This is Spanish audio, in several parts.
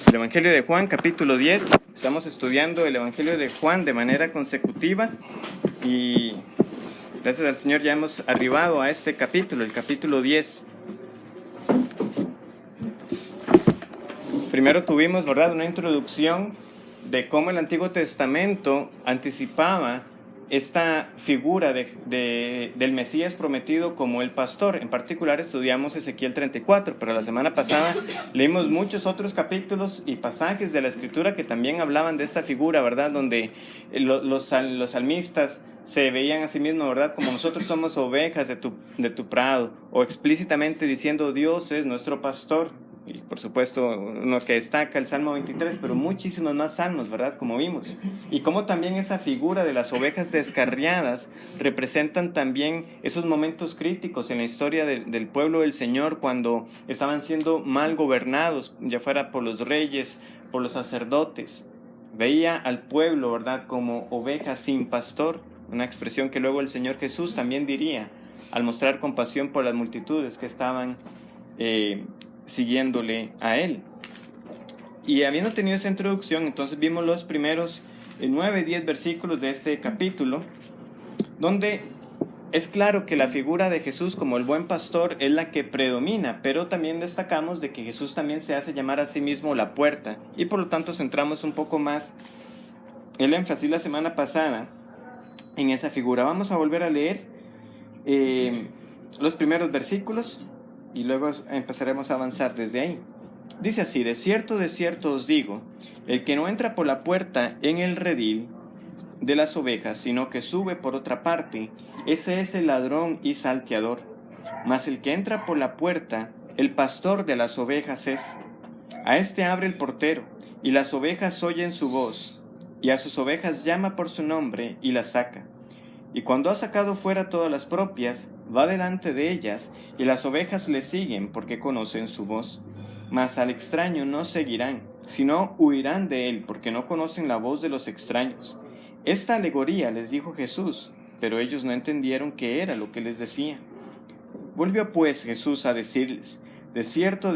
El Evangelio de Juan, capítulo 10. Estamos estudiando el Evangelio de Juan de manera consecutiva y gracias al Señor ya hemos arribado a este capítulo, el capítulo 10. Primero tuvimos, ¿verdad?, una introducción de cómo el Antiguo Testamento anticipaba esta figura del Mesías prometido como el pastor. En particular estudiamos Ezequiel 34, pero la semana pasada leímos muchos otros capítulos y pasajes de la Escritura que también hablaban de esta figura, ¿verdad?, donde los salmistas se veían a sí mismos, ¿verdad?, como nosotros somos ovejas de tu prado, o explícitamente diciendo Dios es nuestro pastor. Y por supuesto uno que destaca el Salmo 23, pero muchísimos más salmos, ¿verdad?, como vimos. Y como también esa figura de las ovejas descarriadas representan también esos momentos críticos en la historia del pueblo del Señor, cuando estaban siendo mal gobernados, ya fuera por los reyes, por los sacerdotes. Veía al pueblo, ¿verdad?, como ovejas sin pastor, una expresión que luego el Señor Jesús también diría al mostrar compasión por las multitudes que estaban siguiéndole a él. Y habiendo tenido esa introducción, entonces vimos los primeros 9-10 versículos de este capítulo, donde es claro que la figura de Jesús como el buen pastor es la que predomina, pero también destacamos de que Jesús también se hace llamar a sí mismo la puerta, y por lo tanto centramos un poco más el énfasis la semana pasada en esa figura. Vamos a volver a leer los primeros versículos y luego empezaremos a avanzar desde ahí. Dice así: de cierto os digo, el que no entra por la puerta en el redil de las ovejas, sino que sube por otra parte, ese es el ladrón y salteador. Mas el que entra por la puerta, el pastor de las ovejas es. A este abre el portero, y las ovejas oyen su voz, y a sus ovejas llama por su nombre y las saca. Y cuando ha sacado fuera todas las propias, va delante de ellas, y las ovejas le siguen porque conocen su voz. Mas al extraño no seguirán, sino huirán de él, porque no conocen la voz de los extraños. Esta alegoría les dijo Jesús, pero ellos no entendieron qué era lo que les decía. Volvió pues Jesús a decirles: de cierto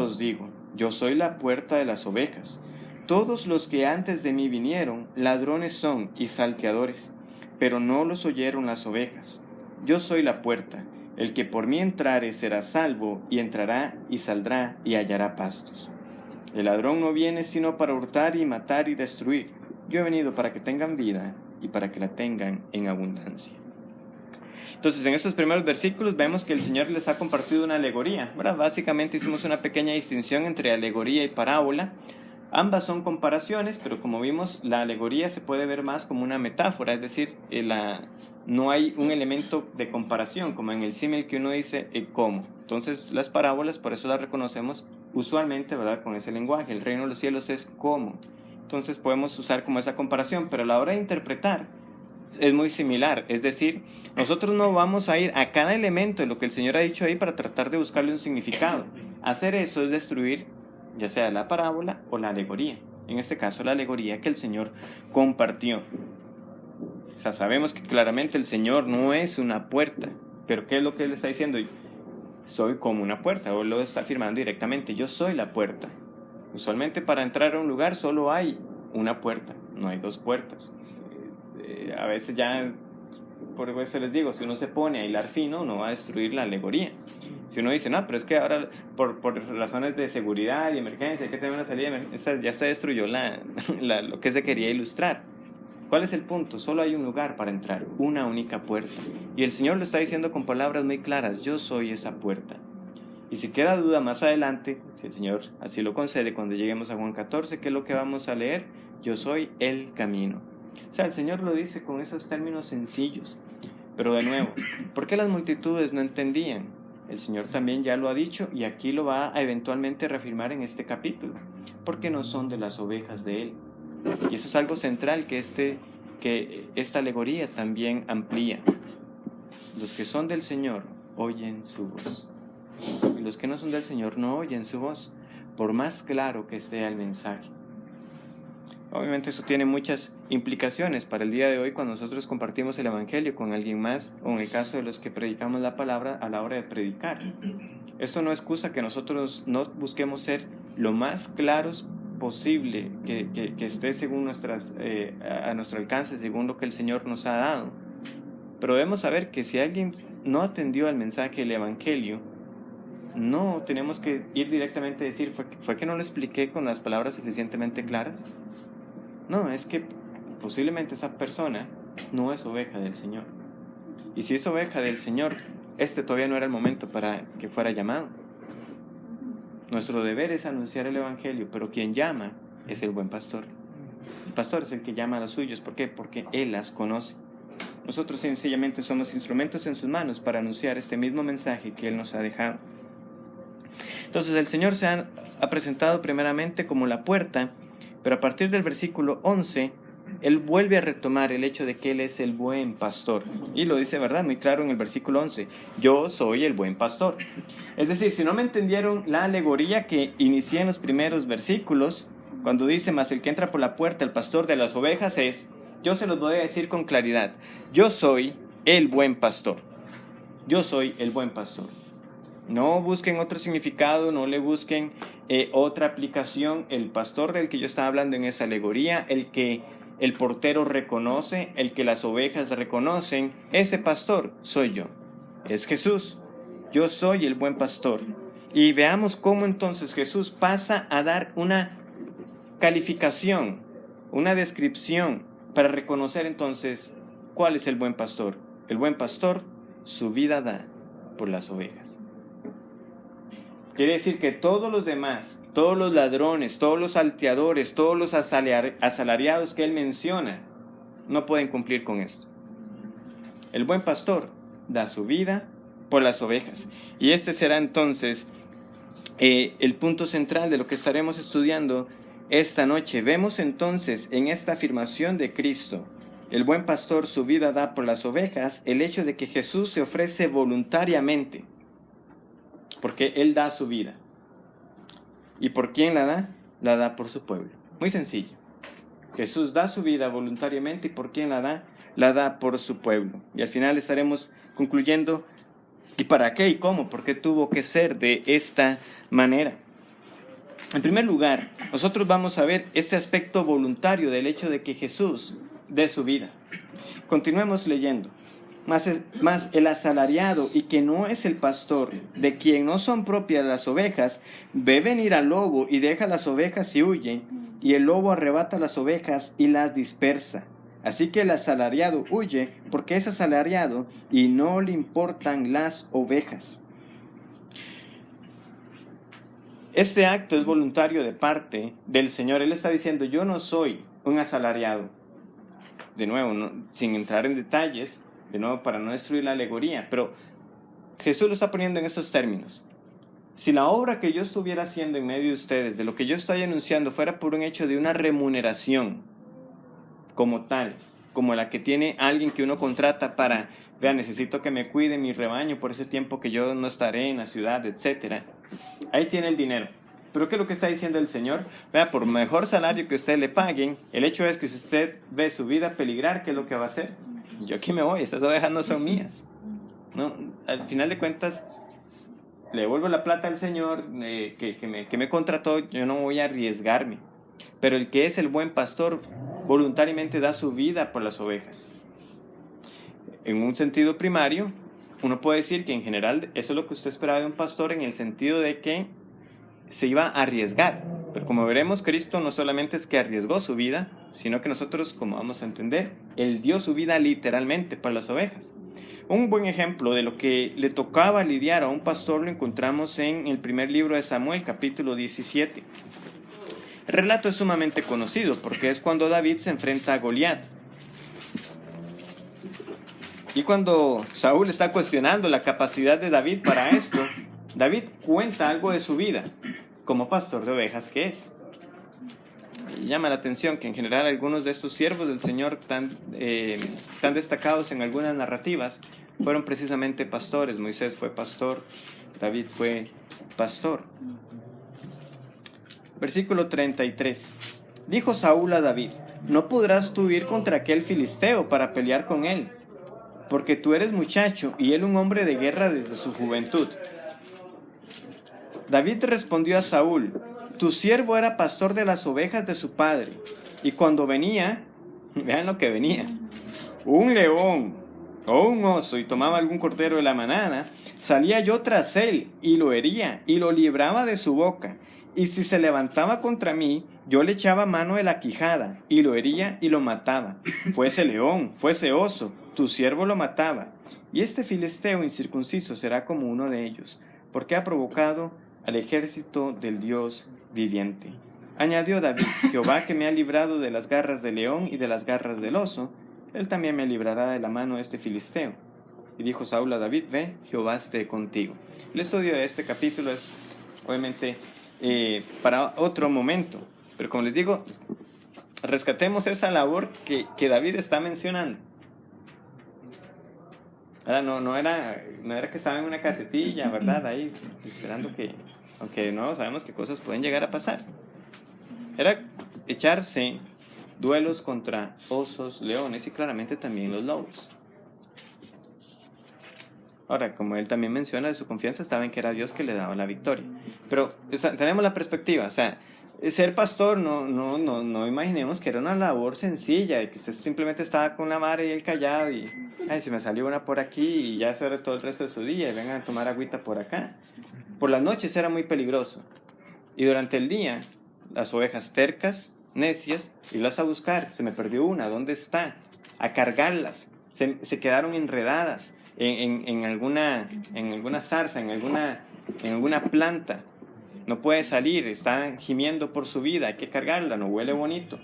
os digo, yo soy la puerta de las ovejas. Todos los que antes de mí vinieron, ladrones son y salteadores, pero no los oyeron las ovejas. Yo soy la puerta, el que por mí entrare será salvo, y entrará y saldrá y hallará pastos. El ladrón no viene sino para hurtar y matar y destruir. Yo he venido para que tengan vida y para que la tengan en abundancia. Entonces, en estos primeros versículos vemos que el Señor les ha compartido una alegoría, ¿verdad? Básicamente hicimos una pequeña distinción entre alegoría y parábola. Ambas son comparaciones, pero como vimos, la alegoría se puede ver más como una metáfora, es decir, no hay un elemento de comparación, como en el símil que uno dice cómo. Entonces, las parábolas, por eso las reconocemos usualmente, ¿verdad?, con ese lenguaje. El reino de los cielos es cómo. Entonces, podemos usar como esa comparación, pero a la hora de interpretar es muy similar. Es decir, nosotros no vamos a ir a cada elemento de lo que el Señor ha dicho ahí para tratar de buscarle un significado. Hacer eso es destruir ya sea la parábola o la alegoría. En este caso, la alegoría que el Señor compartió. O sea, sabemos que claramente el Señor no es una puerta, pero ¿qué es lo que Él está diciendo? Soy como una puerta, o lo está afirmando directamente: yo soy la puerta. Usualmente para entrar a un lugar solo hay una puerta, no hay dos puertas. A veces ya, por eso les digo, si uno se pone a hilar fino, uno va a destruir la alegoría. Si uno dice, no, pero es que ahora por razones de seguridad y emergencia hay que tener una salida, ya se destruyó lo que se quería ilustrar. ¿Cuál es el punto? Solo hay un lugar para entrar, una única puerta. Y el Señor lo está diciendo con palabras muy claras: yo soy esa puerta. Y si queda duda más adelante, si el Señor así lo concede, cuando lleguemos a Juan 14, ¿qué es lo que vamos a leer? Yo soy el camino. O sea, el Señor lo dice con esos términos sencillos. Pero de nuevo, ¿por qué las multitudes no entendían? El Señor también ya lo ha dicho y aquí lo va a eventualmente reafirmar en este capítulo. Porque no son de las ovejas de Él. Y eso es algo central que esta alegoría también amplía. Los que son del Señor oyen su voz. Y los que no son del Señor no oyen su voz, por más claro que sea el mensaje. Obviamente eso tiene muchas implicaciones para el día de hoy cuando nosotros compartimos el Evangelio con alguien más, o en el caso de los que predicamos la palabra a la hora de predicar. Esto no excusa que nosotros no busquemos ser lo más claros posible que esté según a nuestro alcance, según lo que el Señor nos ha dado. Pero debemos saber que si alguien no atendió al mensaje del Evangelio, no tenemos que ir directamente a decir, ¿fue que no lo expliqué con las palabras suficientemente claras? No, es que posiblemente esa persona no es oveja del Señor. Y si es oveja del Señor, todavía no era el momento para que fuera llamado. Nuestro deber es anunciar el Evangelio, pero quien llama es el buen pastor. El pastor es el que llama a los suyos. ¿Por qué? Porque Él las conoce. Nosotros sencillamente somos instrumentos en sus manos para anunciar este mismo mensaje que Él nos ha dejado. Entonces el Señor se ha presentado primeramente como la puerta, pero a partir del versículo 11, Él vuelve a retomar el hecho de que Él es el buen pastor. Y lo dice, ¿verdad? Muy claro en el versículo 11. Yo soy el buen pastor. Es decir, si no me entendieron la alegoría que inicié en los primeros versículos, cuando dice, mas el que entra por la puerta, el pastor de las ovejas es, yo se los voy a decir con claridad. Yo soy el buen pastor. Yo soy el buen pastor. No busquen otro significado, no le busquen otra aplicación. El pastor del que yo estaba hablando en esa alegoría, el que el portero reconoce, el que las ovejas reconocen, ese pastor soy yo. Es Jesús. Yo soy el buen pastor. Y veamos cómo entonces Jesús pasa a dar una calificación, una descripción para reconocer entonces cuál es el buen pastor. El buen pastor su vida da por las ovejas. Quiere decir que todos los demás, todos los ladrones, todos los salteadores, todos los asalariados que él menciona, no pueden cumplir con esto. El buen pastor da su vida por las ovejas. Y este será entonces el punto central de lo que estaremos estudiando esta noche. Vemos entonces en esta afirmación de Cristo, el buen pastor su vida da por las ovejas, el hecho de que Jesús se ofrece voluntariamente. Porque Él da su vida. ¿Y por quién la da? La da por su pueblo. Muy sencillo. Jesús da su vida voluntariamente. ¿Y por quién la da? La da por su pueblo. Y al final estaremos concluyendo ¿y para qué y cómo? ¿Por qué tuvo que ser de esta manera? En primer lugar, nosotros vamos a ver este aspecto voluntario del hecho de que Jesús dé su vida. Continuemos leyendo. Mas el asalariado y que no es el pastor, de quien no son propias las ovejas, ve venir al lobo y deja las ovejas y huye, y el lobo arrebata las ovejas y las dispersa. Así que el asalariado huye porque es asalariado y no le importan las ovejas. Este acto es voluntario de parte del Señor. Él está diciendo, yo no soy un asalariado. De nuevo, sin entrar en detalles, de nuevo para no destruir la alegoría, pero Jesús lo está poniendo en estos términos. Si la obra que yo estuviera haciendo en medio de ustedes, de lo que yo estoy anunciando, fuera por un hecho de una remuneración como tal, como la que tiene alguien que uno contrata para, vea, necesito que me cuide mi rebaño por ese tiempo que yo no estaré en la ciudad, etc. Ahí tiene el dinero. Pero ¿qué es lo que está diciendo el Señor? Vea, por mejor salario que usted le paguen, el hecho es que si usted ve su vida peligrar, ¿qué es lo que va a hacer? Yo aquí me voy, estas ovejas no son mías. No, al final de cuentas, le devuelvo la plata al Señor que me contrató, yo no voy a arriesgarme. Pero el que es el buen pastor, voluntariamente da su vida por las ovejas. En un sentido primario, uno puede decir que en general eso es lo que usted esperaba de un pastor, en el sentido de que se iba a arriesgar. Pero como veremos, Cristo no solamente es que arriesgó su vida, sino que nosotros, como vamos a entender, Él dio su vida literalmente para las ovejas. Un buen ejemplo de lo que le tocaba lidiar a un pastor lo encontramos en el primer libro de Samuel, capítulo 17. El relato es sumamente conocido porque es cuando David se enfrenta a Goliat. Y cuando Saúl está cuestionando la capacidad de David para esto, David cuenta algo de su vida como pastor de ovejas que es. Y llama la atención que en general algunos de estos siervos del Señor tan destacados en algunas narrativas fueron precisamente pastores. Moisés fue pastor, David fue pastor. Versículo 33. Dijo Saúl a David, no podrás tú ir contra aquel filisteo para pelear con él, porque tú eres muchacho y él un hombre de guerra desde su juventud. David respondió a Saúl, tu siervo era pastor de las ovejas de su padre, y cuando venía, vean lo que venía, un león o un oso y tomaba algún cordero de la manada, salía yo tras él y lo hería y lo libraba de su boca. Y si se levantaba contra mí, yo le echaba mano de la quijada y lo hería y lo mataba. Fuese león, fuese oso, tu siervo lo mataba. Y este filisteo incircunciso será como uno de ellos, porque ha provocado al ejército del Dios viviente. Añadió David, Jehová que me ha librado de las garras del león y de las garras del oso, él también me librará de la mano de este filisteo. Y dijo Saúl a David, ve, Jehová esté contigo. El estudio de este capítulo es, obviamente, para otro momento. Pero como les digo, rescatemos esa labor que David está mencionando. Ahora, no era que estaba en una casetilla, ¿verdad? Ahí, esperando que, aunque no sabemos que cosas pueden llegar a pasar. Era echarse duelos contra osos, leones y claramente también los lobos. Ahora, como él también menciona, de su confianza estaba en que era Dios que le daba la victoria. Pero tenemos la perspectiva, o sea, ser pastor, no imaginemos que era una labor sencilla, de que usted simplemente estaba con la vara y el callado y, ay, se me salió una por aquí y ya eso era todo el resto de su día y vengan a tomar agüita por acá. Por las noches era muy peligroso. Y durante el día, las ovejas tercas, necias, irlas a buscar, se me perdió una, ¿dónde está? A cargarlas, se quedaron enredadas en alguna zarza, en alguna planta, no puede salir, está gimiendo por su vida, hay que cargarla, no huele bonito.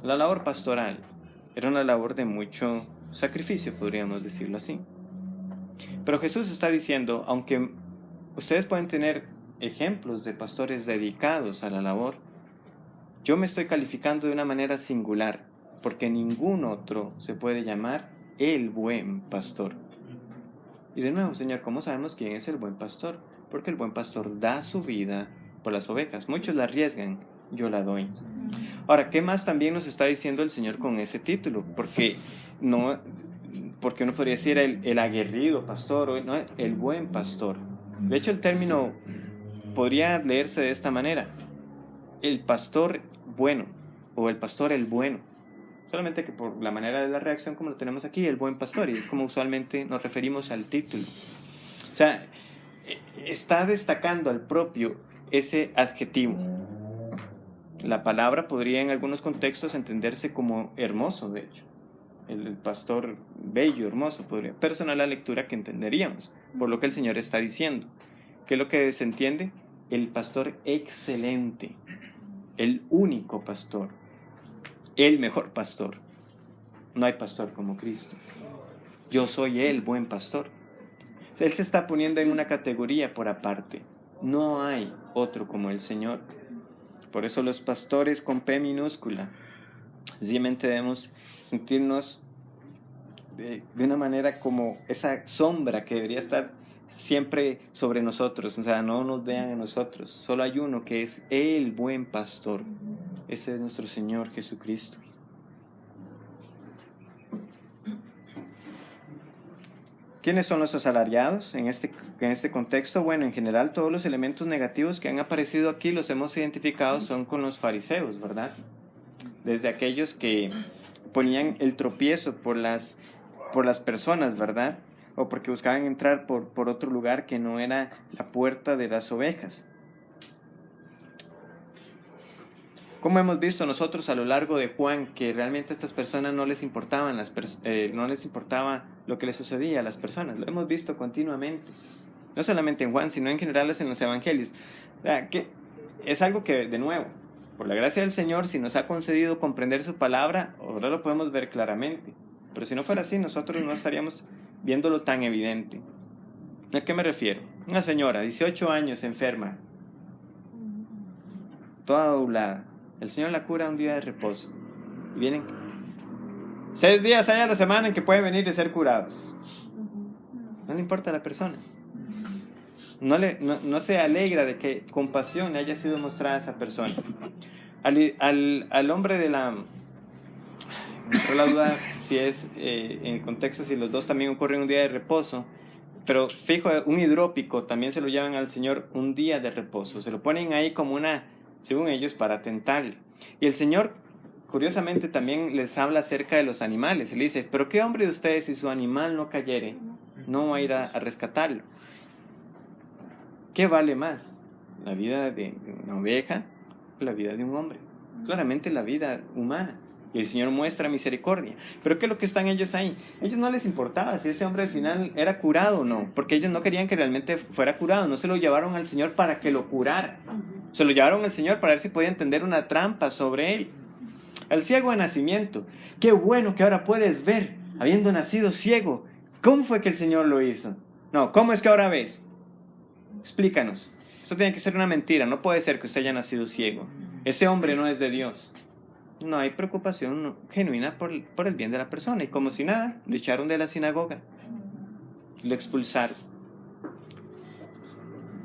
La labor pastoral era una labor de mucho sacrificio, podríamos decirlo así. Pero Jesús está diciendo, aunque ustedes pueden tener ejemplos de pastores dedicados a la labor, yo me estoy calificando de una manera singular, porque ningún otro se puede llamar el buen pastor. Y de nuevo, Señor, ¿cómo sabemos quién es el buen pastor? Porque el buen pastor da su vida por las ovejas. Muchos la arriesgan, yo la doy. Ahora, ¿qué más también nos está diciendo el Señor con ese título? Porque uno podría decir el aguerrido pastor, ¿no? El buen pastor. De hecho, el término podría leerse de esta manera: el pastor bueno, o el pastor el bueno. Solamente que por la manera de la reacción como lo tenemos aquí, el buen pastor, y es como usualmente nos referimos al título. O sea, está destacando al propio ese adjetivo. La palabra podría en algunos contextos entenderse como hermoso, de hecho. El pastor bello, hermoso, pero esa no es la lectura que entenderíamos, por lo que el Señor está diciendo. ¿Qué es lo que se entiende? El pastor excelente, el único pastor, el mejor pastor. No hay pastor como Cristo. Yo soy el buen pastor. Él se está poniendo en una categoría por aparte. No hay otro como el Señor. Por eso los pastores con P minúscula, sencillamente debemos sentirnos de una manera como esa sombra que debería estar siempre sobre nosotros. O sea, no nos vean a nosotros. Solo hay uno que es el buen pastor. Ese es nuestro Señor Jesucristo. ¿Quiénes son los asalariados en este contexto? Bueno, en general todos los elementos negativos que han aparecido aquí los hemos identificado son con los fariseos, ¿verdad? Desde aquellos que ponían el tropiezo por las personas, ¿verdad? O porque buscaban entrar por otro lugar que no era la puerta de las ovejas. Como hemos visto nosotros a lo largo de Juan, que realmente a estas personas no les importaban no les importaba lo que les sucedía a las personas. Lo hemos visto continuamente. No solamente en Juan, sino en general en los evangelios. O sea, que es algo que, de nuevo, por la gracia del Señor, si nos ha concedido comprender su palabra, ahora lo podemos ver claramente. Pero si no fuera así, nosotros no estaríamos viéndolo tan evidente. ¿A qué me refiero? Una señora, 18 años, enferma, toda doblada. El Señor la cura un día de reposo. Y vienen 6 días hay a la semana en que pueden venir y ser curados. No le importa a la persona. No se alegra de que compasión le haya sido mostrada a esa persona. Al hombre de la... Me entró la duda si es en contexto, si los dos también ocurren un día de reposo. Pero fijo, un hidrópico también se lo llevan al Señor un día de reposo. Se lo ponen ahí como una, según ellos, para tentarle. Y el Señor, curiosamente, también les habla acerca de los animales. Él dice, pero ¿qué hombre de ustedes si su animal no cayere, no va a ir a rescatarlo? ¿Qué vale más? ¿La vida de una oveja o la vida de un hombre? Claramente la vida humana. Y el Señor muestra misericordia. Pero ¿qué es lo que están ellos ahí? A ellos no les importaba si ese hombre al final era curado o no, porque ellos no querían que realmente fuera curado. No se lo llevaron al Señor para que lo curara. Se lo llevaron al Señor para ver si podía entender una trampa sobre él. Al ciego de nacimiento. Qué bueno que ahora puedes ver, habiendo nacido ciego. ¿Cómo fue que el Señor lo hizo? No, ¿cómo es que ahora ves? Explícanos. Eso tiene que ser una mentira. No puede ser que usted haya nacido ciego. Ese hombre no es de Dios. No hay preocupación genuina por el bien de la persona. Y como si nada, lo echaron de la sinagoga. Lo expulsaron.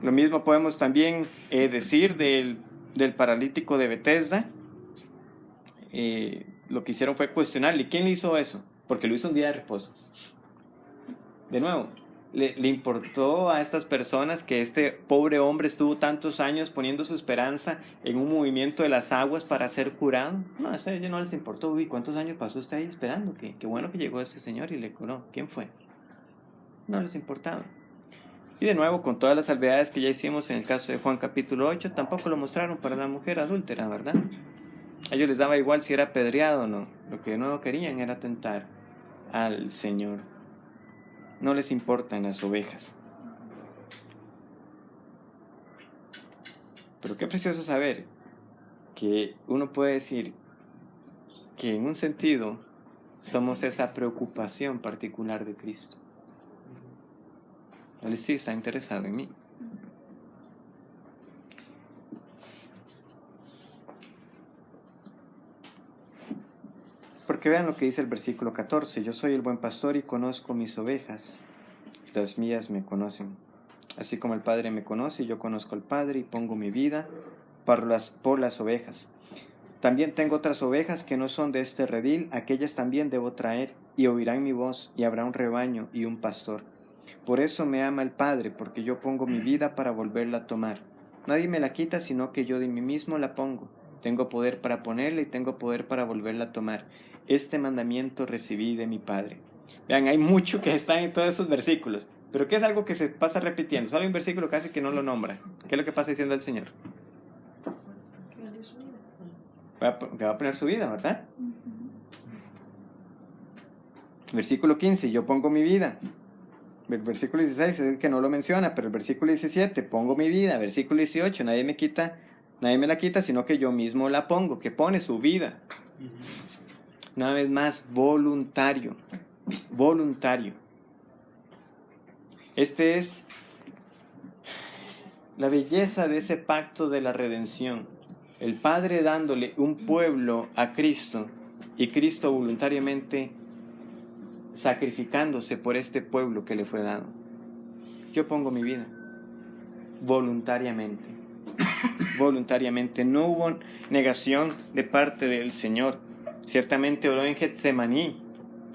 Lo mismo podemos también decir del paralítico de Betesda. Lo que hicieron fue cuestionarle. ¿Quién le hizo eso? Porque lo hizo un día de reposo. De nuevo, ¿le importó a estas personas que este pobre hombre estuvo tantos años poniendo su esperanza en un movimiento de las aguas para ser curado? No, eso a ellos no les importó. Uy, ¿cuántos años pasó usted ahí esperando? Qué bueno que llegó este señor y le curó. ¿Quién fue? No les importaba. Y de nuevo, con todas las salvedades que ya hicimos en el caso de Juan capítulo 8, tampoco lo mostraron para la mujer adúltera, ¿verdad? A ellos les daba igual si era apedreado o no. Lo que de nuevo querían era tentar al Señor. No les importan las ovejas. Pero qué precioso saber que uno puede decir que en un sentido somos esa preocupación particular de Cristo. Él sí está interesado en mí. Porque vean lo que dice el versículo 14. Yo soy el buen pastor y conozco mis ovejas. Las mías me conocen. Así como el Padre me conoce, yo conozco al Padre y pongo mi vida por las ovejas. También tengo otras ovejas que no son de este redil, aquellas también debo traer, y oirán mi voz, y habrá un rebaño y un pastor. Por eso me ama el Padre, porque yo pongo mi vida para volverla a tomar. Nadie me la quita, sino que yo de mí mismo la pongo. Tengo poder para ponerla y tengo poder para volverla a tomar. Este mandamiento recibí de mi Padre. Vean, hay mucho que está en todos esos versículos, pero ¿qué es algo que se pasa repitiendo? Solo hay un versículo casi que no lo nombra. ¿Qué es lo que pasa diciendo el Señor? Que va a poner su vida, ¿verdad? Versículo 15, yo pongo mi vida. El versículo 16 es el que no lo menciona, pero el versículo 17, pongo mi vida. Versículo 18, nadie me la quita, sino que yo mismo la pongo, que pone su vida. Una vez más, voluntario. Voluntario. Este es la belleza de ese pacto de la redención. El Padre dándole un pueblo a Cristo y Cristo voluntariamente sacrificándose por este pueblo que le fue dado. Yo pongo mi vida voluntariamente. Voluntariamente. No hubo negación de parte del Señor. Ciertamente oró en Getsemaní,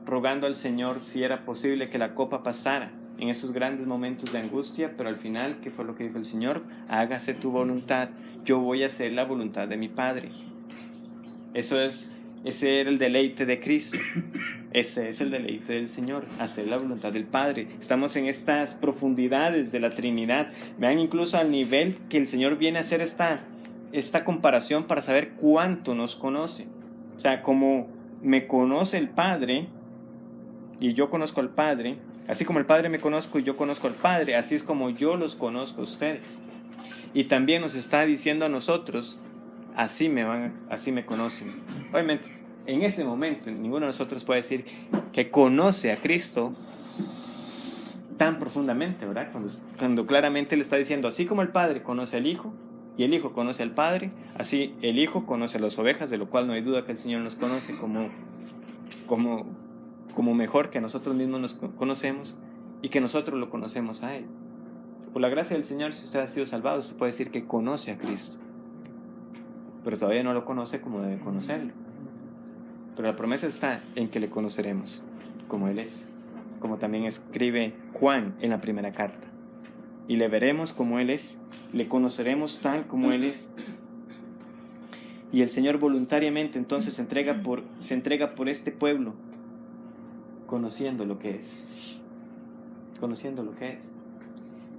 rogando al Señor si era posible que la copa pasara en esos grandes momentos de angustia, pero al final, ¿qué fue lo que dijo el Señor? Hágase tu voluntad, yo voy a hacer la voluntad de mi Padre. Ese era el deleite de Cristo. Ese es el deleite del Señor, hacer la voluntad del Padre. Estamos en estas profundidades de la Trinidad. Vean incluso al nivel que el Señor viene a hacer esta comparación para saber cuánto nos conoce. O sea, como me conoce el Padre y yo conozco al Padre, así como el Padre me conozco y yo conozco al Padre, así es como yo los conozco a ustedes. Y también nos está diciendo a nosotros, así me conocen. Obviamente, en este momento, ninguno de nosotros puede decir que conoce a Cristo tan profundamente, ¿verdad? Cuando claramente le está diciendo, así como el Padre conoce al Hijo, y el Hijo conoce al Padre, así el Hijo conoce a las ovejas, de lo cual no hay duda que el Señor nos conoce como mejor que nosotros mismos nos conocemos, y que nosotros lo conocemos a Él. Por la gracia del Señor, si usted ha sido salvado, usted puede decir que conoce a Cristo, pero todavía no lo conoce como debe conocerlo. Pero la promesa está en que le conoceremos como Él es. como también escribe Juan en la primera carta. Y le veremos como Él es, le conoceremos tal como Él es. Y el Señor voluntariamente entonces se entrega por este pueblo, conociendo lo que es. Conociendo lo que es.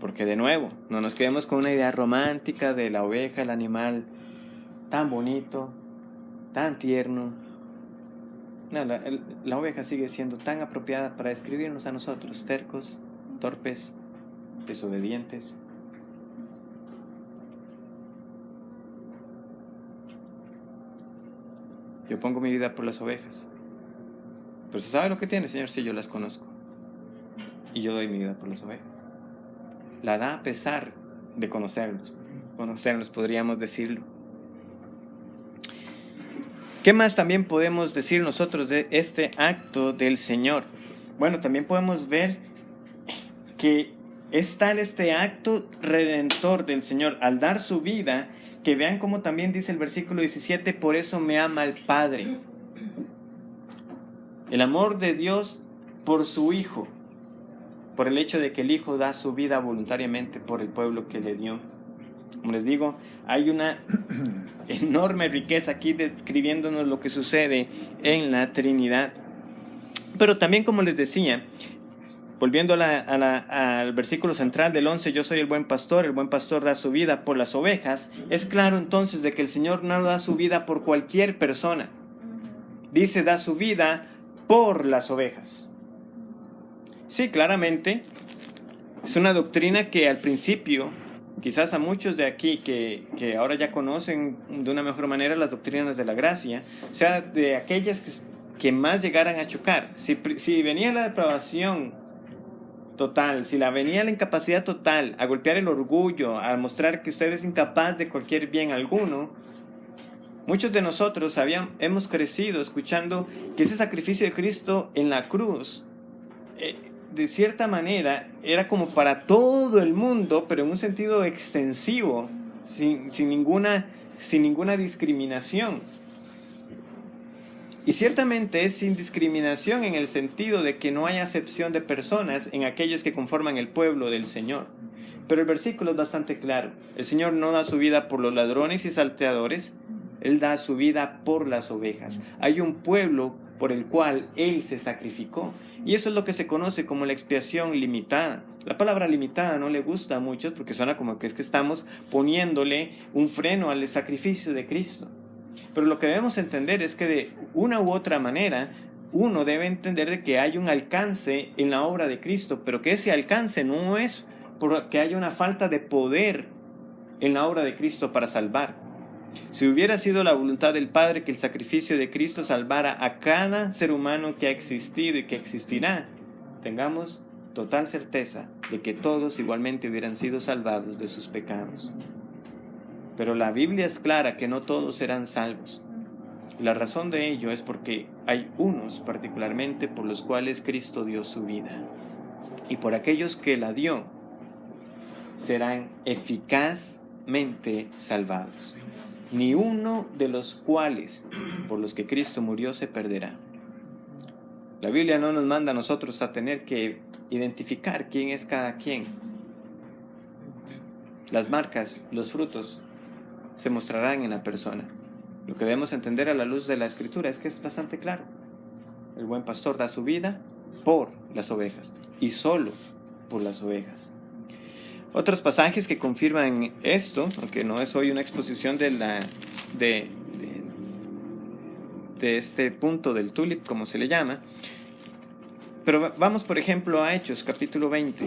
Porque de nuevo, no nos quedemos con una idea romántica de la oveja, el animal tan bonito, tan tierno. No, la oveja sigue siendo tan apropiada para describirnos a nosotros, tercos, torpes, desobedientes. Yo pongo mi vida por las ovejas. Pero ¿se sabe lo que tiene, Señor? Sí, yo las conozco. Y yo doy mi vida por las ovejas. La da a pesar de conocerlos. Conocerlos, podríamos decirlo. ¿Qué más también podemos decir nosotros de este acto del Señor? Bueno, también podemos ver que es tal este acto redentor del Señor al dar su vida, que vean como también dice el versículo 17, por eso me ama el Padre. El amor de Dios por su Hijo, por el hecho de que el Hijo da su vida voluntariamente por el pueblo que le dio. Como les digo, hay una enorme riqueza aquí describiéndonos lo que sucede en la Trinidad. Pero también, como les decía, volviendo al versículo central del 11, yo soy el buen pastor da su vida por las ovejas, es claro entonces de que el Señor no da su vida por cualquier persona. Dice, da su vida por las ovejas. Sí, claramente, es una doctrina que al principio, quizás a muchos de aquí que ahora ya conocen de una mejor manera las doctrinas de la gracia, sea de aquellas que más llegaran a chocar. Si venía la depravación total, si venía la incapacidad total a golpear el orgullo, a mostrar que usted es incapaz de cualquier bien alguno, muchos de nosotros hemos crecido escuchando que ese sacrificio de Cristo en la cruz, de cierta manera, era como para todo el mundo, pero en un sentido extensivo, sin ninguna discriminación. Y ciertamente es sin discriminación en el sentido de que no hay acepción de personas en aquellos que conforman el pueblo del Señor. Pero el versículo es bastante claro. El Señor no da su vida por los ladrones y salteadores, Él da su vida por las ovejas. Hay un pueblo por el cual Él se sacrificó. Y eso es lo que se conoce como la expiación limitada. La palabra limitada no le gusta a muchos porque suena como que es que estamos poniéndole un freno al sacrificio de Cristo. Pero lo que debemos entender es que de una u otra manera uno debe entender de que hay un alcance en la obra de Cristo, pero que ese alcance no es porque haya una falta de poder en la obra de Cristo para salvar. Si hubiera sido la voluntad del Padre que el sacrificio de Cristo salvara a cada ser humano que ha existido y que existirá, tengamos total certeza de que todos igualmente hubieran sido salvados de sus pecados. Pero la Biblia es clara que no todos serán salvos. La razón de ello es porque hay unos particularmente por los cuales Cristo dio su vida. Y por aquellos que la dio, serán eficazmente salvados. Ni uno de los cuales por los que Cristo murió se perderá. La Biblia no nos manda a nosotros a tener que identificar quién es cada quien. Las marcas, los frutos se mostrarán en la persona. Lo que debemos entender a la luz de la Escritura es que es bastante claro. El buen pastor da su vida por las ovejas y solo por las ovejas. Otros pasajes que confirman esto, aunque no es hoy una exposición de este punto del tulip, como se le llama, pero vamos por ejemplo a Hechos, capítulo 20.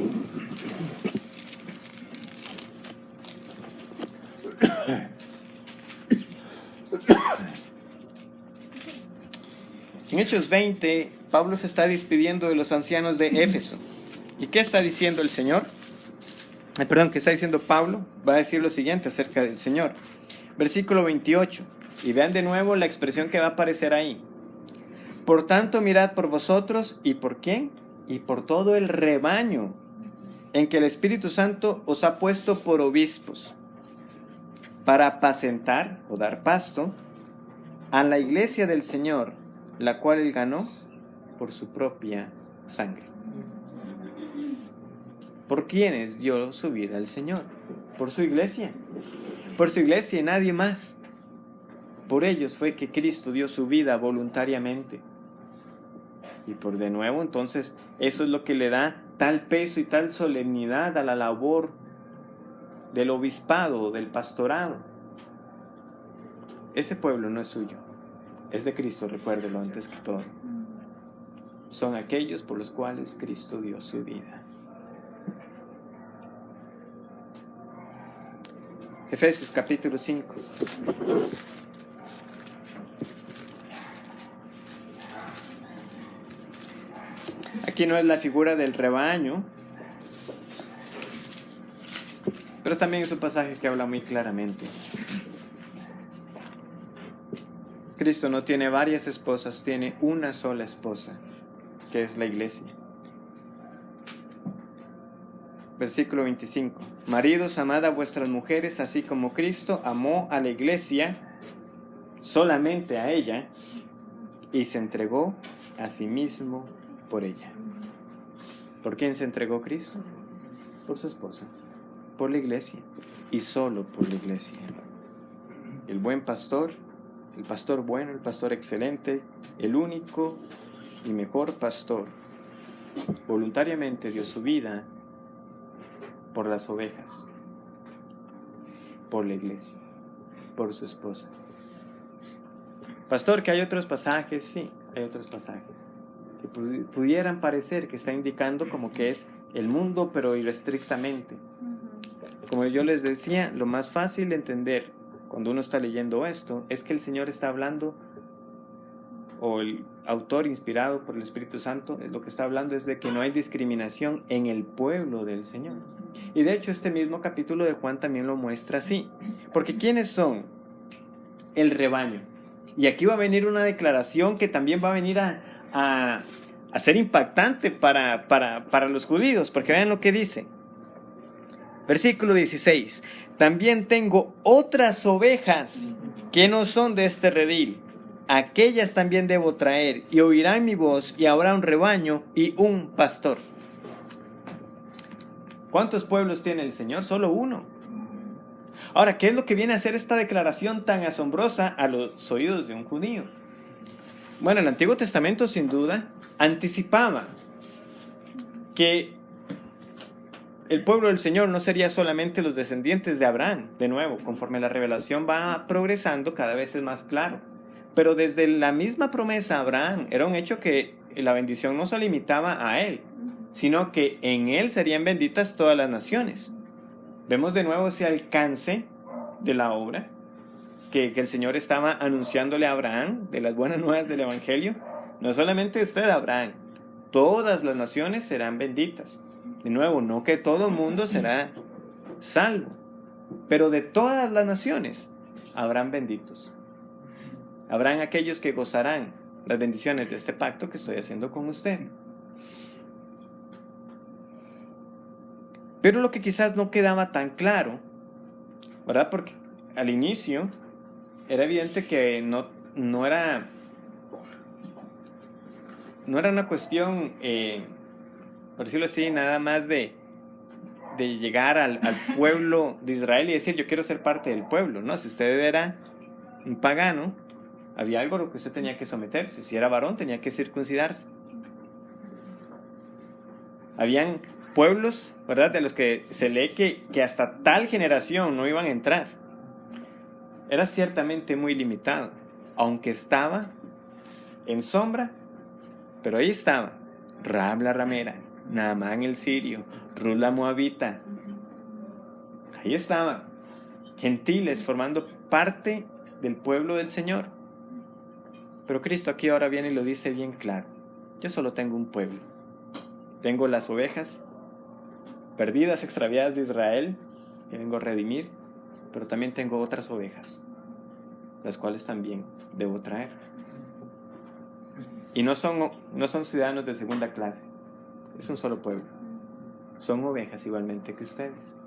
En Hechos 20, Pablo se está despidiendo de los ancianos de Éfeso. ¿Y qué está diciendo el Señor? ¿Qué está diciendo Pablo? Va a decir lo siguiente acerca del Señor. Versículo 28. Y vean de nuevo la expresión que va a aparecer ahí. Por tanto, mirad por vosotros, ¿y por quién? Y por todo el rebaño en que el Espíritu Santo os ha puesto por obispos, para apacentar o dar pasto a la iglesia del Señor, la cual Él ganó por su propia sangre. ¿Por quiénes dio su vida el Señor? Por su iglesia. Por su iglesia y nadie más. Por ellos fue que Cristo dio su vida voluntariamente. Y por de nuevo, entonces, eso es lo que le da tal peso y tal solemnidad a la labor del obispado, del pastorado. Ese pueblo no es suyo, es de Cristo, recuérdelo antes que todo. Son aquellos por los cuales Cristo dio su vida. Efesios capítulo 5. Aquí no es la figura del rebaño, pero también es un pasaje que habla muy claramente. Cristo no tiene varias esposas, tiene una sola esposa, que es la iglesia. Versículo 25. Maridos, amad a vuestras mujeres, así como Cristo amó a la iglesia, solamente a ella, y se entregó a sí mismo por ella. ¿Por quién se entregó Cristo? Por su esposa, por la iglesia, y solo por la iglesia. El buen pastor, el pastor bueno, el pastor excelente, el único y mejor pastor, voluntariamente dio su vida por las ovejas, por la iglesia, por su esposa. Pastor, que hay otros pasajes, sí, hay otros pasajes que pudieran parecer que está indicando como que es el mundo, pero irrestrictamente. Como yo les decía, lo más fácil de entender cuando uno está leyendo esto es que el Señor está hablando, o el autor inspirado por el Espíritu Santo, lo que está hablando es de que no hay discriminación en el pueblo del Señor. Y de hecho este mismo capítulo de Juan también lo muestra así. Porque ¿quiénes son? El rebaño. Y aquí va a venir una declaración que también va a venir a ser impactante para los judíos, porque vean lo que dice. Versículo 16. También tengo otras ovejas que no son de este redil. Aquellas también debo traer, y oirán mi voz, y habrá un rebaño y un pastor. ¿Cuántos pueblos tiene el Señor? Solo uno. Ahora, ¿qué es lo que viene a hacer esta declaración tan asombrosa a los oídos de un judío? Bueno, el Antiguo Testamento sin duda anticipaba que el pueblo del Señor no sería solamente los descendientes de Abraham. De nuevo, conforme la revelación va progresando, cada vez es más claro. Pero desde la misma promesa a Abraham, era un hecho que la bendición no se limitaba a él, sino que en él serían benditas todas las naciones. Vemos de nuevo ese alcance de la obra que el Señor estaba anunciándole a Abraham, de las buenas nuevas del Evangelio. No solamente usted, Abraham, todas las naciones serán benditas. De nuevo, no que todo el mundo será salvo, pero de todas las naciones habrán benditos. Habrán aquellos que gozarán las bendiciones de este pacto que estoy haciendo con usted. Pero lo que quizás no quedaba tan claro, ¿verdad? Porque al inicio era evidente que no era una cuestión, por decirlo así, nada más de llegar al pueblo de Israel y decir yo quiero ser parte del pueblo, ¿no? Si usted era un pagano, había algo a lo que usted tenía que someterse. Si era varón, tenía que circuncidarse. Habían pueblos, ¿verdad?, de los que se lee que hasta tal generación no iban a entrar. Era ciertamente muy limitado, aunque estaba en sombra, pero ahí estaba Rahab la ramera, Naamán el sirio, Ruth la moabita. Ahí estaban gentiles formando parte del pueblo del Señor. Pero Cristo aquí ahora viene y lo dice bien claro. Yo solo tengo un pueblo. Tengo las ovejas perdidas, extraviadas de Israel, que vengo a redimir, pero también tengo otras ovejas, las cuales también debo traer. Y no son ciudadanos de segunda clase, es un solo pueblo. Son ovejas igualmente que ustedes.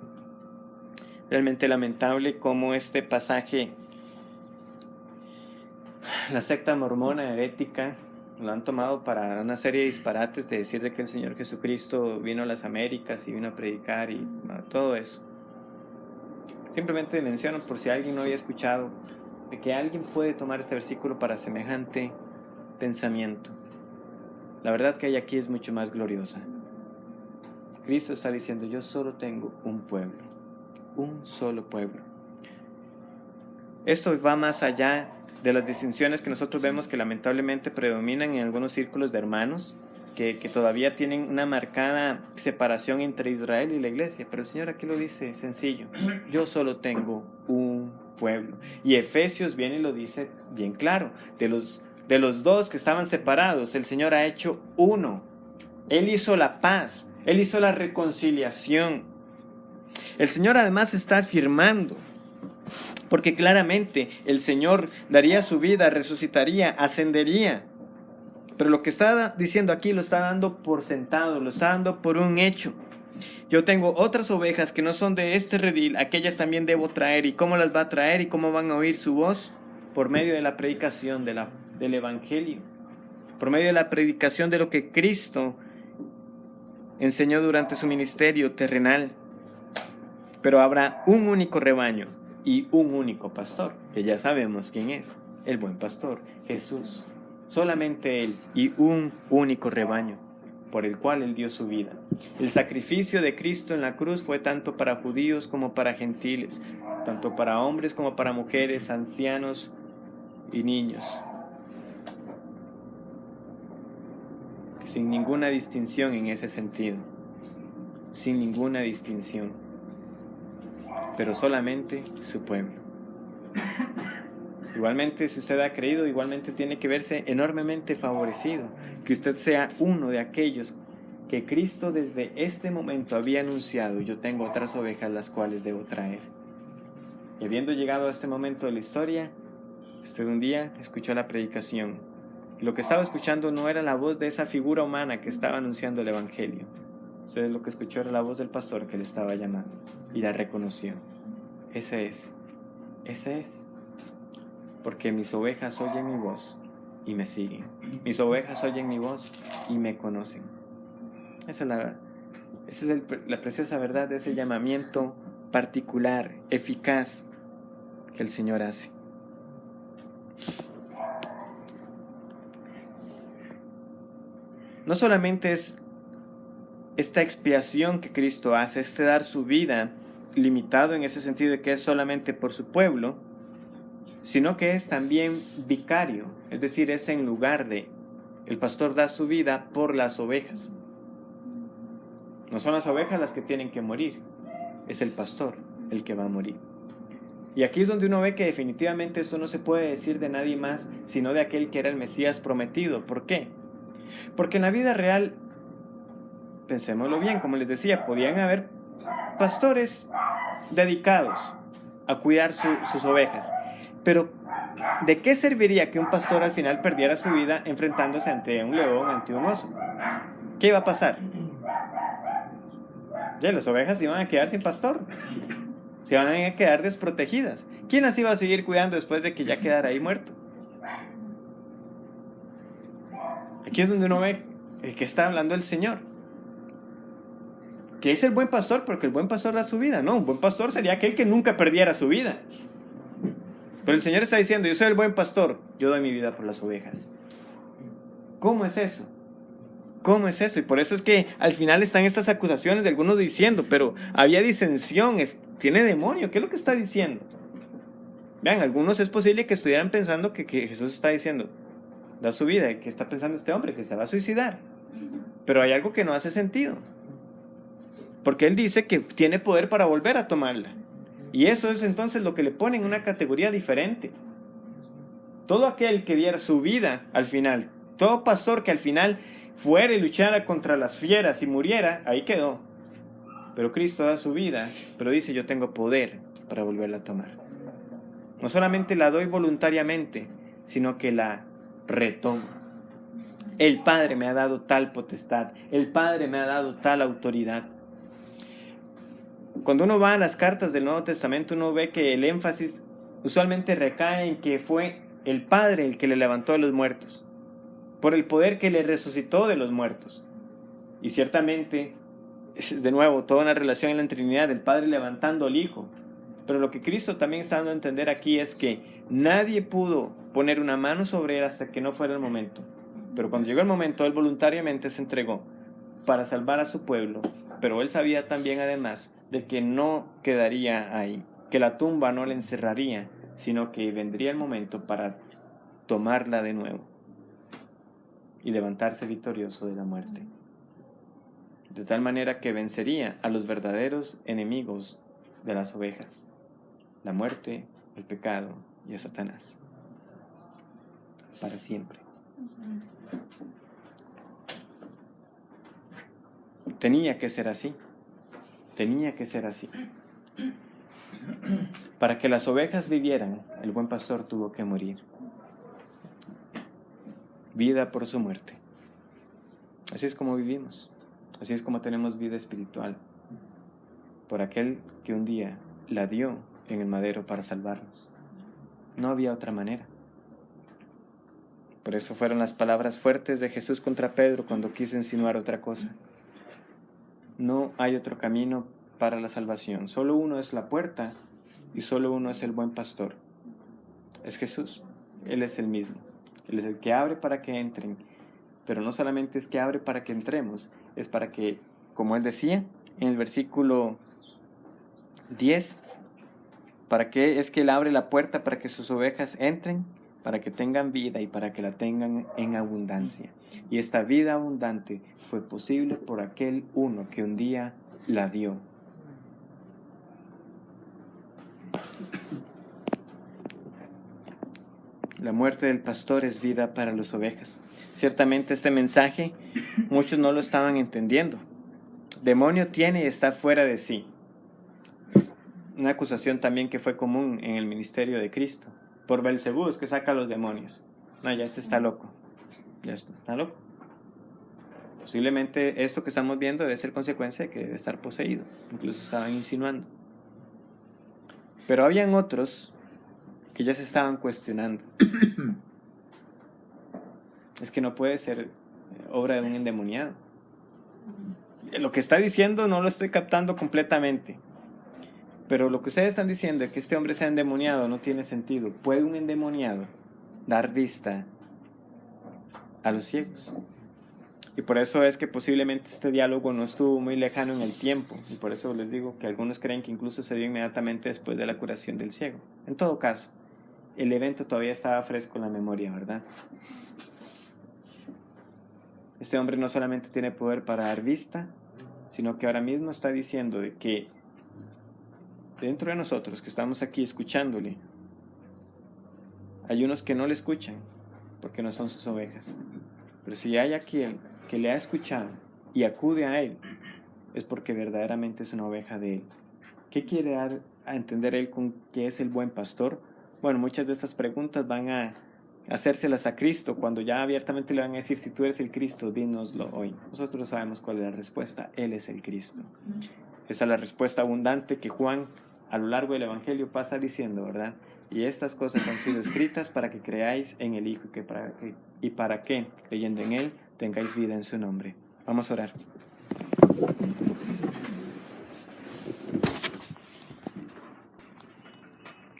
Realmente lamentable cómo este pasaje, la secta mormona herética, lo han tomado para una serie de disparates de decir de que el Señor Jesucristo vino a las Américas y vino a predicar y todo eso. Simplemente menciono por si alguien no había escuchado de que alguien puede tomar este versículo para semejante pensamiento. La verdad que hay aquí es mucho más gloriosa. Cristo está diciendo: yo solo tengo un pueblo, un solo pueblo. Esto va más allá de las distinciones que nosotros vemos que lamentablemente predominan en algunos círculos de hermanos, que todavía tienen una marcada separación entre Israel y la iglesia. Pero el Señor aquí lo dice sencillo: yo solo tengo un pueblo. Y Efesios viene y lo dice bien claro: de los dos que estaban separados, el Señor ha hecho uno. Él hizo la paz, Él hizo la reconciliación. El Señor además está afirmando, porque claramente el Señor daría su vida, resucitaría, ascendería. Pero lo que está diciendo aquí lo está dando por sentado, lo está dando por un hecho. Yo tengo otras ovejas que no son de este redil, aquellas también debo traer. ¿Y cómo las va a traer y cómo van a oír su voz? Por medio de la predicación del Evangelio, por medio de la predicación de lo que Cristo enseñó durante su ministerio terrenal. Pero habrá un único rebaño y un único pastor, que ya sabemos quién es: el buen pastor, Jesús. Solamente Él, y un único rebaño, por el cual Él dio su vida. El sacrificio de Cristo en la cruz fue tanto para judíos como para gentiles, tanto para hombres como para mujeres, ancianos y niños, sin ninguna distinción en ese sentido, sin ninguna distinción, pero solamente su pueblo. Igualmente, si usted ha creído, igualmente tiene que verse enormemente favorecido, que usted sea uno de aquellos que Cristo desde este momento había anunciado: yo tengo otras ovejas las cuales debo traer. Y habiendo llegado a este momento de la historia, usted un día escuchó la predicación. Y lo que estaba escuchando no era la voz de esa figura humana que estaba anunciando el Evangelio. Usted lo que escuchó era la voz del pastor que le estaba llamando, y la reconoció. Ese es. Porque mis ovejas oyen mi voz y me siguen. Mis ovejas oyen mi voz y me conocen. Esa es la preciosa verdad de ese llamamiento particular, eficaz, que el Señor hace. No solamente es esta expiación que Cristo hace, este dar su vida, limitado en ese sentido de que es solamente por su pueblo, sino que es también vicario, es decir, es en lugar de. El pastor da su vida por las ovejas. No son las ovejas las que tienen que morir, es el pastor el que va a morir. Y aquí es donde uno ve que definitivamente esto no se puede decir de nadie más, sino de aquel que era el Mesías prometido. ¿Por qué? Porque en la vida real, pensémoslo bien, como les decía, podían haber pastores dedicados a cuidar sus ovejas. Pero, ¿de qué serviría que un pastor al final perdiera su vida enfrentándose ante un león, ante un oso? ¿Qué iba a pasar? Ya, las ovejas iban a quedar sin pastor, se iban a quedar desprotegidas. ¿Quién las iba a seguir cuidando después de que ya quedara ahí muerto? Aquí es donde uno ve que está hablando el Señor, que es el buen pastor, porque el buen pastor da su vida. No, un buen pastor sería aquel que nunca perdiera su vida. Pero el Señor está diciendo: yo soy el buen pastor, yo doy mi vida por las ovejas. ¿Cómo es eso? ¿Cómo es eso? Y por eso es que al final están estas acusaciones de algunos diciendo: pero había disensión, tiene demonio. ¿Qué es lo que está diciendo? Vean, algunos es posible que estuvieran pensando que Jesús está diciendo: da su vida. ¿Qué está pensando este hombre? Que se va a suicidar. Pero hay algo que no hace sentido, porque Él dice que tiene poder para volver a tomarla. Y eso es entonces lo que le pone en una categoría diferente. Todo aquel que diera su vida al final, todo pastor que al final fuera y luchara contra las fieras y muriera, ahí quedó. Pero Cristo da su vida, pero dice: yo tengo poder para volverla a tomar. No solamente la doy voluntariamente, sino que la retomo. El Padre me ha dado tal potestad, el Padre me ha dado tal autoridad. Cuando uno va a las cartas del Nuevo Testamento, uno ve que el énfasis usualmente recae en que fue el Padre el que le levantó a los muertos. por el poder que le resucitó de los muertos. Y ciertamente, es de nuevo toda una relación en la Trinidad, del Padre levantando al Hijo. Pero lo que Cristo también está dando a entender aquí es que nadie pudo poner una mano sobre él hasta que no fuera el momento. Pero cuando llegó el momento, él voluntariamente se entregó para salvar a su pueblo. Pero él sabía también además de que no quedaría ahí, que la tumba no le encerraría, sino que vendría el momento para tomarla de nuevo y levantarse victorioso de la muerte. De tal manera que vencería a los verdaderos enemigos de las ovejas: la muerte, el pecado y a Satanás. Para siempre. Tenía que ser así. Tenía que ser así. Para que las ovejas vivieran, el buen pastor tuvo que morir. Vida por su muerte. Así es como vivimos. Así es como tenemos vida espiritual. Por aquel que un día la dio en el madero para salvarnos. No había otra manera. Por eso fueron las palabras fuertes de Jesús contra Pedro cuando quiso insinuar otra cosa. No hay otro camino para la salvación. Solo uno es la puerta y solo uno es el buen pastor. Es Jesús. Él es el mismo. Él es el que abre para que entren. Pero no solamente es que abre para que entremos, es para que, como él decía en el versículo 10, ¿para qué es que él abre la puerta? Para que sus ovejas entren, para que tengan vida y para que la tengan en abundancia. Y esta vida abundante fue posible por aquel uno que un día la dio. La muerte del pastor es vida para las ovejas. Ciertamente este mensaje muchos no lo estaban entendiendo. Demonio tiene y está fuera de sí. Una acusación también que fue común en el ministerio de Cristo. Por Belcebú es que saca a los demonios. No, ya este está loco. Ya está loco. Posiblemente esto que estamos viendo debe ser consecuencia de que debe estar poseído. Incluso estaban insinuando. Pero habían otros que ya se estaban cuestionando. Es que no puede ser obra de un endemoniado. Lo que está diciendo no lo estoy captando completamente. Pero lo que ustedes están diciendo de que este hombre sea endemoniado no tiene sentido. ¿Puede un endemoniado dar vista a los ciegos? Y por eso es que posiblemente este diálogo no estuvo muy lejano en el tiempo. Y por eso les digo que algunos creen que incluso se dio inmediatamente después de la curación del ciego. En todo caso, el evento todavía estaba fresco en la memoria, ¿verdad? Este hombre no solamente tiene poder para dar vista, sino que ahora mismo está diciendo de que dentro de nosotros que estamos aquí escuchándole, hay unos que no le escuchan porque no son sus ovejas. Pero si hay aquel que le ha escuchado y acude a él, es porque verdaderamente es una oveja de él. ¿Qué quiere dar a entender él con que es el buen pastor? Bueno, muchas de estas preguntas van a hacérselas a Cristo cuando ya abiertamente le van a decir: si tú eres el Cristo, dínoslo hoy. Nosotros sabemos cuál es la respuesta: Él es el Cristo. Esa es la respuesta abundante que Juan a lo largo del Evangelio pasa diciendo, ¿verdad? Y estas cosas han sido escritas para que creáis en el Hijo y para que, creyendo en Él, tengáis vida en su nombre. Vamos a orar.